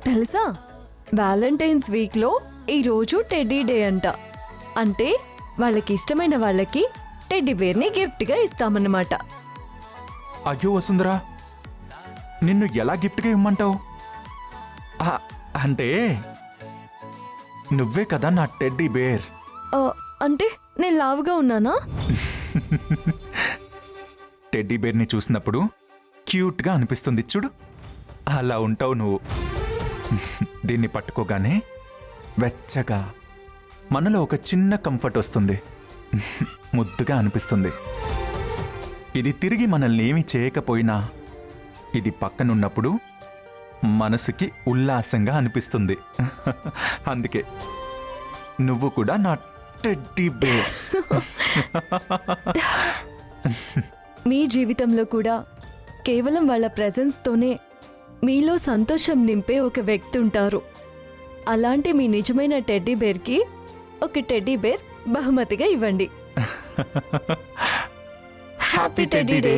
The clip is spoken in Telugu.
తెలుసా, వ్యాలంటైన్స్ వీక్లో ఈరోజు టెడ్డీ డే అంట. అంటే వాళ్ళకి ఇష్టమైన వాళ్ళకి టెడ్డీ బేర్ని గిఫ్ట్గా ఇస్తామన్నమాట. అయ్యో వసుంధరా, నిన్ను ఎలా గిఫ్ట్గా ఇమ్మంటావు? అంటే నువ్వే కదా నా టెడ్డీ బేర్. అంటే నేను లావుగా ఉన్నానా? టెడ్డీ బేర్ని చూసినప్పుడు క్యూట్గా అనిపిస్తుంది చూడు, అలా ఉంటావు నువ్వు. దీన్ని పట్టుకోగానే వెచ్చగా మనలో ఒక చిన్న కంఫర్ట్ వస్తుంది, ముద్దుగా అనిపిస్తుంది. ఇది తిరిగి మనల్ని ఏమీ చేయకపోయినా ఇది పక్కనున్నప్పుడు మనసుకి ఉల్లాసంగా అనిపిస్తుంది. అందుకే నువ్వు కూడా నా టెడ్డీ బేర్. మీ జీవితంలో కూడా కేవలం వాళ్ళ ప్రెజెన్స్తోనే మీలో సంతోషం నింపే ఒక వ్యక్తి ఉంటారు. అలాంటి మీ నిజమైన టెడ్డీ బేర్కి ఒక టెడ్డీ బేర్ బహుమతిగా ఇవ్వండి. Happy teddy day.